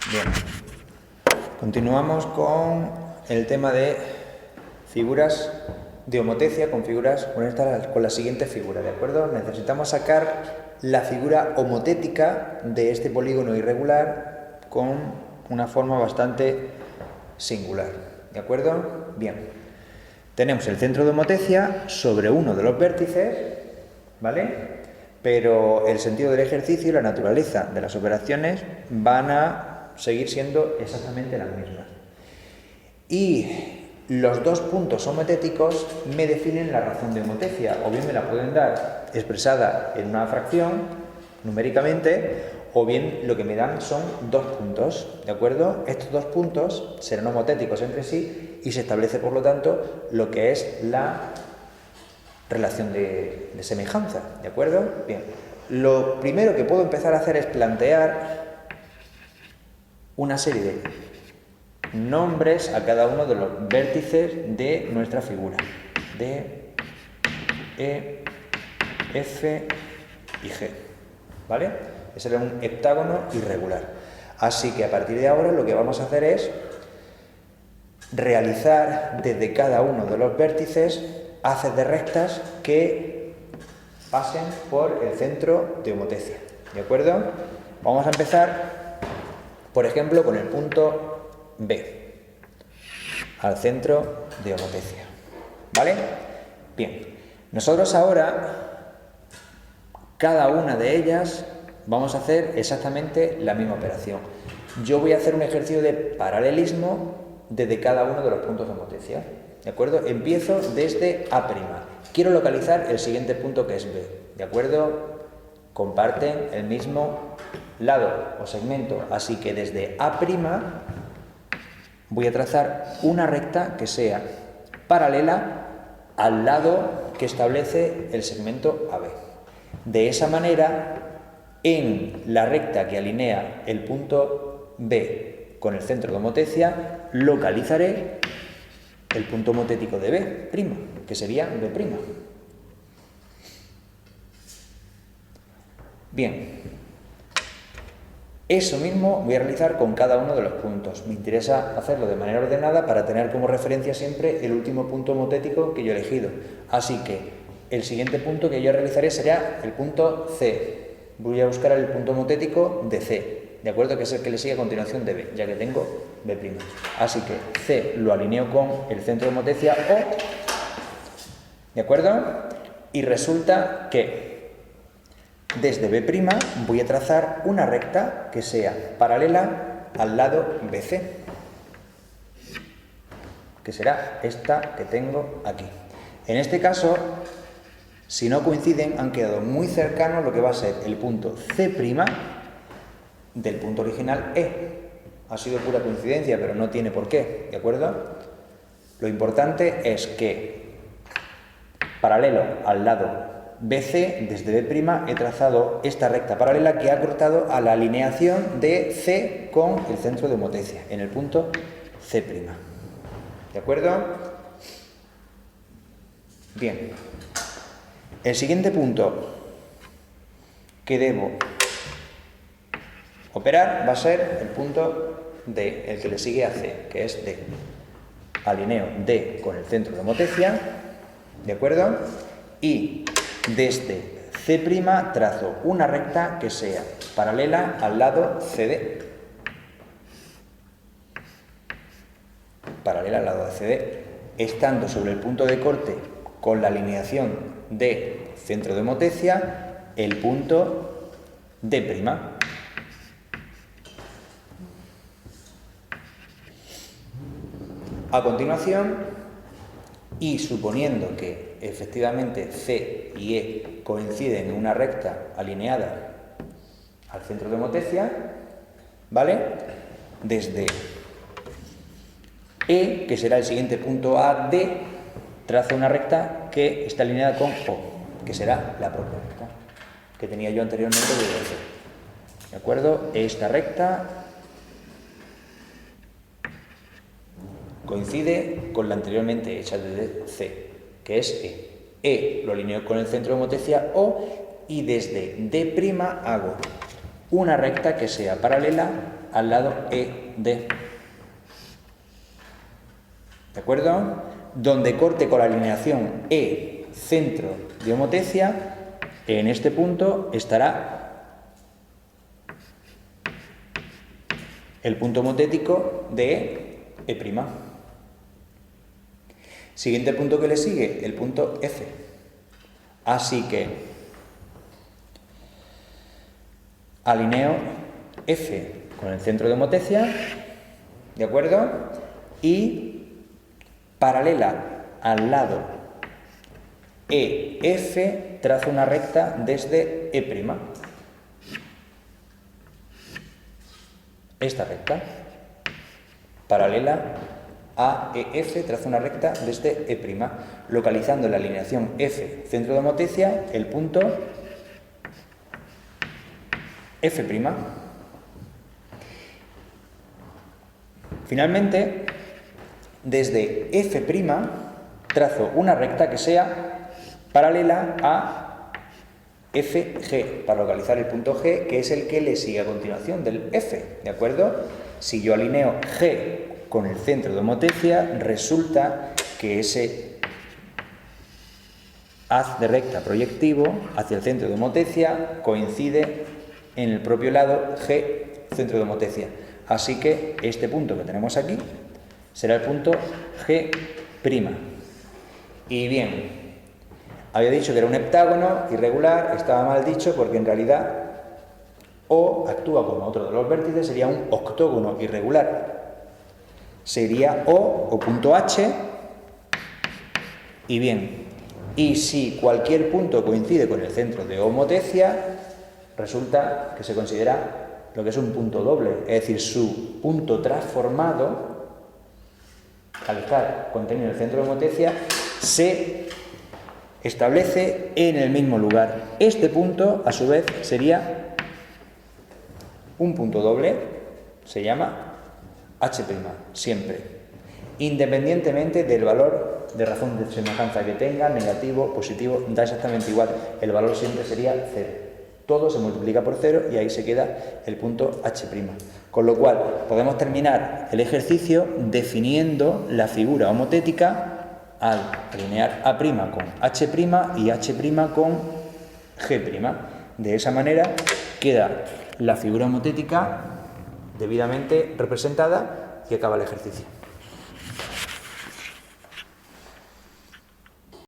Bien, continuamos con el tema de figuras de homotecia con con la siguiente figura, ¿de acuerdo? Necesitamos sacar la figura homotética de este polígono irregular con una forma bastante singular, ¿de acuerdo? Bien, tenemos el centro de homotecia sobre uno de los vértices, ¿vale? Pero el sentido del ejercicio y la naturaleza de las operaciones van a seguir siendo exactamente las mismas. Y los dos puntos homotéticos me definen la razón de homotecia, o bien me la pueden dar expresada en una fracción, numéricamente, o bien lo que me dan son dos puntos, ¿de acuerdo? Estos dos puntos serán homotéticos entre sí y se establece, por lo tanto, lo que es la relación de semejanza, ¿de acuerdo? Bien, lo primero que puedo empezar a hacer es plantear una serie de nombres a cada uno de los vértices de nuestra figura. D, E, F y G. ¿Vale? Ese era un heptágono irregular. Así que a partir de ahora lo que vamos a hacer es realizar desde cada uno de los vértices haces de rectas que pasen por el centro de homotecia. ¿De acuerdo? Vamos a empezar, por ejemplo, con el punto B, al centro de homotecia. ¿Vale? Bien. Nosotros ahora, cada una de ellas, vamos a hacer exactamente la misma operación. Yo voy a hacer un ejercicio de paralelismo desde cada uno de los puntos de homotecia. ¿De acuerdo? Empiezo desde A'. Quiero localizar el siguiente punto que es B. ¿De acuerdo? Comparten el mismo lado o segmento, así que desde A' voy a trazar una recta que sea paralela al lado que establece el segmento AB. De esa manera, en la recta que alinea el punto B con el centro de homotecia, localizaré el punto homotético de B', que sería B'. Bien, eso mismo voy a realizar con cada uno de los puntos. Me interesa hacerlo de manera ordenada para tener como referencia siempre el último punto homotético que yo he elegido. Así que el siguiente punto que yo realizaré será el punto C. Voy a buscar el punto homotético de C, ¿de acuerdo? Que es el que le sigue a continuación de B, ya que tengo B'. Así que C lo alineo con el centro de homotecia O, ¿de acuerdo? Y resulta que desde B' voy a trazar una recta que sea paralela al lado BC, que será esta que tengo aquí. En este caso, si no coinciden, han quedado muy cercanos lo que va a ser el punto C' del punto original E. Ha sido pura coincidencia, pero no tiene por qué, ¿de acuerdo? Lo importante es que, paralelo al lado BC, desde B' he trazado esta recta paralela que ha cortado a la alineación de C con el centro de homotecia, en el punto C'. ¿De acuerdo? Bien. El siguiente punto que debo operar va a ser el punto D, el que le sigue a C, que es D. Alineo D con el centro de homotecia, ¿de acuerdo? Y desde C' trazo una recta que sea paralela al lado CD. Paralela al lado de CD, estando sobre el punto de corte con la alineación de centro de homotecia, el punto D'. A continuación, y suponiendo que efectivamente C y E coinciden en una recta alineada al centro de homotecia, ¿vale? Desde E, que será el siguiente punto AD, trazo una recta que está alineada con O, que será la propia recta que tenía yo anteriormente de C. ¿De acuerdo? Esta recta coincide con la anteriormente hecha de C, que es E. E lo alineo con el centro de homotecia O y desde D' hago una recta que sea paralela al lado ED. ¿De acuerdo? Donde corte con la alineación E, centro de homotecia, en este punto estará el punto homotético de E'. Siguiente punto que le sigue, el punto F. Así que alineo F con el centro de homotecia, ¿de acuerdo? Y paralela al lado EF trazo una recta desde E'. Esta recta, paralela a EF, trazo una recta desde E', localizando en la alineación F, centro de homotecia, el punto F'. Finalmente, desde F' trazo una recta que sea paralela a FG, para localizar el punto G, que es el que le sigue a continuación del F, ¿de acuerdo? Si yo alineo G con el centro de homotecia, resulta que ese haz de recta proyectivo hacia el centro de homotecia coincide en el propio lado G, centro de homotecia. Así que este punto que tenemos aquí será el punto G'. Y bien, había dicho que era un heptágono irregular, estaba mal dicho porque en realidad O actúa como otro de los vértices, sería un octógono irregular. Sería O punto H. Y bien, y si cualquier punto coincide con el centro de homotecia, resulta que se considera lo que es un punto doble, es decir, su punto transformado, al estar contenido en el centro de homotecia, se establece en el mismo lugar. Este punto, a su vez, sería un punto doble, se llama H', siempre, independientemente del valor de razón de semejanza que tenga, negativo, positivo, da exactamente igual, el valor siempre sería 0. Todo se multiplica por 0 y ahí se queda el punto H'. Con lo cual, podemos terminar el ejercicio definiendo la figura homotética al alinear A' con H' y H' con G'. De esa manera queda la figura homotética debidamente representada y acaba el ejercicio.